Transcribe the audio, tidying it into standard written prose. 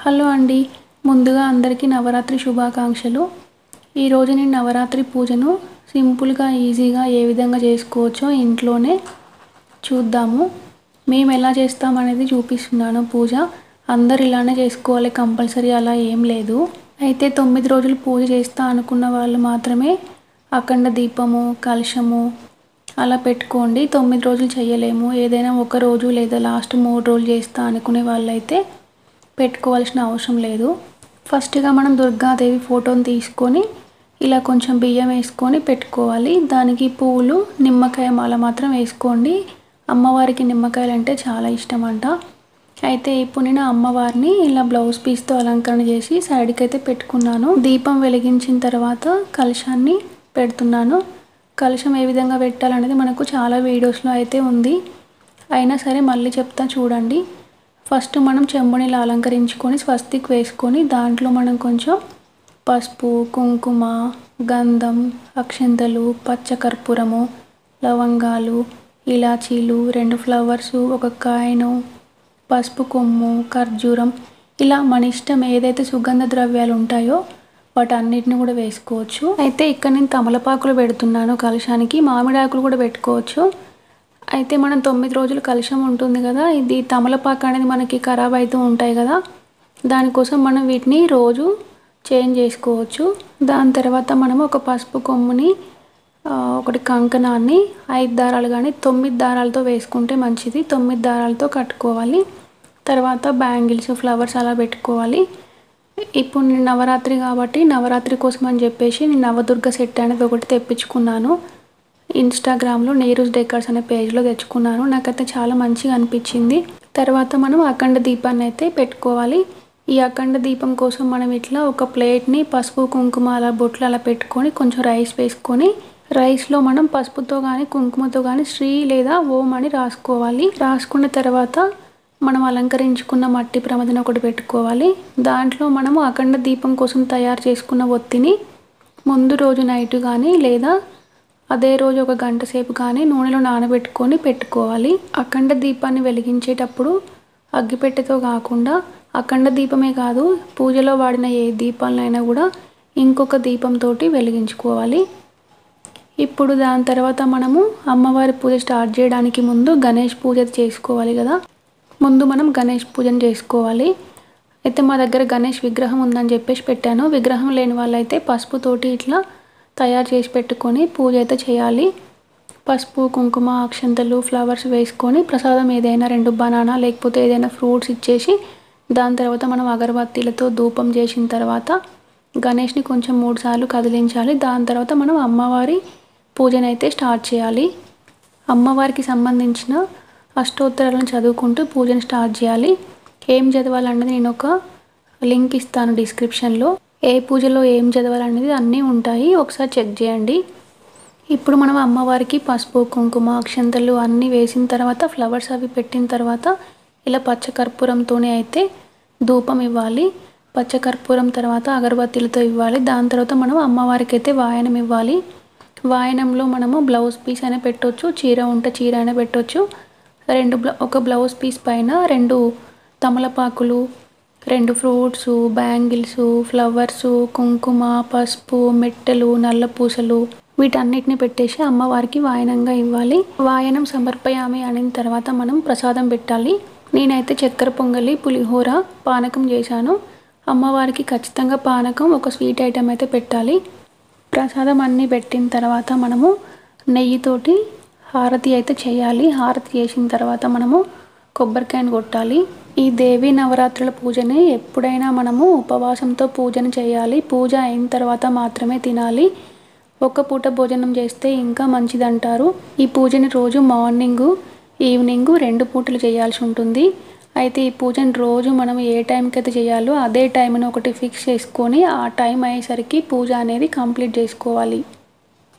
Hello అండి. ముందుగా అందరికీ నవరాత్రి శుభాకాంక్షలు. ఈరోజు నేను నవరాత్రి పూజను సింపుల్గా ఈజీగా ఏ విధంగా చేసుకోవచ్చో ఇంట్లోనే చూద్దాము. మేము ఎలా చేస్తామనేది చూపిస్తున్నాను. పూజ అందరు ఇలానే చేసుకోవాలి, కంపల్సరీ అలా ఏం లేదు. అయితే 9 రోజులు పూజ చేస్తా అనుకున్న వాళ్ళు మాత్రమే అఖండ దీపము, కలశము అలా పెట్టుకోండి. 9 రోజులు చేయలేము, ఏదైనా ఒక రోజు లేదా లాస్ట్ 3 రోజులు చేస్తా అనుకునే వాళ్ళైతే పెట్టుకోవాల్సిన అవసరం లేదు. ఫస్ట్గా మనం దుర్గాదేవి ఫోటోని తీసుకొని ఇలా కొంచెం బియ్యం వేసుకొని పెట్టుకోవాలి. దానికి పూలు, నిమ్మకాయ మాల మాత్రం వేసుకోండి. అమ్మవారికి నిమ్మకాయలు అంటే చాలా ఇష్టం అంట. అయితే ఇప్పుడు నేను అమ్మవారిని ఇలా బ్లౌజ్ పీస్తో అలంకరణ చేసి సైడ్కి అయితే పెట్టుకున్నాను. దీపం వెలిగించిన తర్వాత కలశాన్ని పెడుతున్నాను. కలశం ఏ విధంగా పెట్టాలనేది మనకు చాలా వీడియోస్లో అయితే ఉంది, అయినా సరే మళ్ళీ చెప్తా చూడండి. ఫస్ట్ మనం చెంబుని ఇలా అలంకరించుకొని స్వస్తిక్ వేసుకొని దాంట్లో మనం కొంచెం పసుపు, కుంకుమ, గంధం, అక్షంతలు, పచ్చకర్పూరము, లవంగాలు, ఇలాచీలు, 2 ఫ్లవర్సు, ఒక కాయను, పసుపు కొమ్ము, ఖర్జూరం, ఇలా మన ఇష్టం ఏదైతే సుగంధ ద్రవ్యాలు ఉంటాయో వాటన్నిటిని కూడా వేసుకోవచ్చు. అయితే ఇక్కడ నేను తమలపాకులు పెడుతున్నాను కలశానికి. మామిడాకులు కూడా పెట్టుకోవచ్చు. అయితే మనం 9 రోజులు కలశం ఉంటుంది కదా, ఇది తమలపాకు అనేది మనకి ఖరాబ్ అవుతూ ఉంటాయి కదా, దానికోసం మనం వీటిని రోజు చేంజ్ చేసుకోవచ్చు. దాని తర్వాత మనము ఒక పసుపు కొమ్ముని, ఒకటి కంకణాన్ని 5 దారాలు కానీ 9 దారాలతో వేసుకుంటే మంచిది. 9 దారాలతో కట్టుకోవాలి. తర్వాత బ్యాంగిల్స్, ఫ్లవర్స్ అలా పెట్టుకోవాలి. ఇప్పుడు నేను నవరాత్రి కాబట్టి నవరాత్రి కోసం అని చెప్పేసి నేను నవదుర్గ సెట్ అనేది ఒకటి తెప్పించుకున్నాను. ఇన్స్టాగ్రామ్లో నీరూస్ డెకర్స్ అనే పేజ్లో తెచ్చుకున్నాను. నాకైతే చాలా మంచిగా అనిపించింది. తర్వాత మనం అఖండ దీపాన్ని అయితే పెట్టుకోవాలి. ఈ అఖండ దీపం కోసం మనం ఇట్లా ఒక ప్లేట్ని పసుపు, కుంకుమ అలా బొట్లు అలా పెట్టుకొని కొంచెం రైస్ వేసుకొని, రైస్లో మనం పసుపుతో కానీ కుంకుమతో కానీ శ్రీ లేదా ఓం అని రాసుకోవాలి. రాసుకున్న తర్వాత మనం అలంకరించుకున్న మట్టి ప్రమిదను ఒకటి పెట్టుకోవాలి. దాంట్లో మనము అఖండ దీపం కోసం తయారు చేసుకున్న ఒత్తిని ముందు రోజు నైట్ కానీ లేదా అదే రోజు ఒక గంట సేపు కానీ నూనెలో నానబెట్టుకొని పెట్టుకోవాలి. అఖండ దీపాన్ని వెలిగించేటప్పుడు అగ్గిపెట్టెతో కాకుండా అఖండ దీపమే కాదు, పూజలో వాడిన ఏ దీపాలైనా కూడా ఇంకొక దీపంతో వెలిగించుకోవాలి. ఇప్పుడు దాని తర్వాత మనము అమ్మవారి పూజ స్టార్ట్ చేయడానికి ముందు గణేష్ పూజ చేసుకోవాలి కదా. ముందు మనం గణేష్ పూజను చేసుకోవాలి. అయితే మా దగ్గర గణేష్ విగ్రహం ఉందని చెప్పేసి పెట్టాను. విగ్రహం లేని వాళ్ళైతే పసుపుతోటి ఇట్లా తయారు చేసి పెట్టుకొని పూజ అయితే చేయాలి. పసుపు, కుంకుమ, అక్షంతలు, ఫ్లవర్స్ వేసుకొని ప్రసాదం ఏదైనా 2 బనానా లేకపోతే ఏదైనా ఫ్రూట్స్ ఇచ్చేసి దాని తర్వాత మనం అగరబత్తీలతో ధూపం చేసిన తర్వాత గణేష్ని కొంచెం 3 సార్లు కదిలించాలి. దాని తర్వాత మనం అమ్మవారి పూజను అయితే స్టార్ట్ చేయాలి. అమ్మవారికి సంబంధించిన అష్టోత్తరాలను చదువుకుంటూ పూజను స్టార్ట్ చేయాలి. ఏం చదవాలన్నది నేను ఒక లింక్ ఇస్తాను డిస్క్రిప్షన్లో. ఏ పూజలో ఏం చదవాలనేది అన్నీ ఉంటాయి, ఒకసారి చెక్ చేయండి. ఇప్పుడు మనం అమ్మవారికి పసుపు, కుంకుమ, అక్షంతలు అన్నీ వేసిన తర్వాత ఫ్లవర్స్ అవి పెట్టిన తర్వాత ఇలా పచ్చకర్పూరంతోనే అయితే ధూపం ఇవ్వాలి. పచ్చకర్పూరం తర్వాత అగరబత్తీలతో ఇవ్వాలి. దాని తర్వాత మనం అమ్మవారికి అయితే వాయనం ఇవ్వాలి. వాయనంలో మనము బ్లౌజ్ పీస్ అయినా పెట్టవచ్చు, చీర ఉంటే చీర అయినా పెట్టవచ్చు. ఒక బ్లౌజ్ పీస్ పైన 2 తమలపాకులు, 2 ఫ్రూట్సు, బ్యాంగిల్సు, ఫ్లవర్సు, కుంకుమ, పసుపు, మెట్టెలు, నల్ల పూసలు వీటన్నిటిని పెట్టేసి అమ్మవారికి వాయనంగా ఇవ్వాలి. వాయనం సమర్పయామి అయిన తర్వాత మనం ప్రసాదం పెట్టాలి. నేనైతే చక్కెర పొంగలి, పులిహోర, పానకం చేశాను. అమ్మవారికి ఖచ్చితంగా పానకం, ఒక స్వీట్ ఐటెం అయితే పెట్టాలి. ప్రసాదం అన్నీ పెట్టిన తర్వాత మనము నెయ్యితోటి హారతి అయితే చేయాలి. హారతి చేసిన తర్వాత మనము కొబ్బరికాయను కొట్టాలి. ఈ దేవి నవరాత్రుల పూజని ఎప్పుడైనా మనము ఉపవాసంతో పూజను చేయాలి. పూజ అయిన తర్వాత మాత్రమే తినాలి. ఒక పూట భోజనం చేస్తే ఇంకా మంచిదంటారు. ఈ పూజని రోజు మార్నింగు, ఈవినింగు 2 పూటలు చేయాల్సి ఉంటుంది. అయితే ఈ పూజను రోజు మనం ఏ టైంకి అయితే చేయాలో అదే టైంని ఒకటి ఫిక్స్ చేసుకొని ఆ టైం అయ్యేసరికి పూజ అనేది కంప్లీట్ చేసుకోవాలి.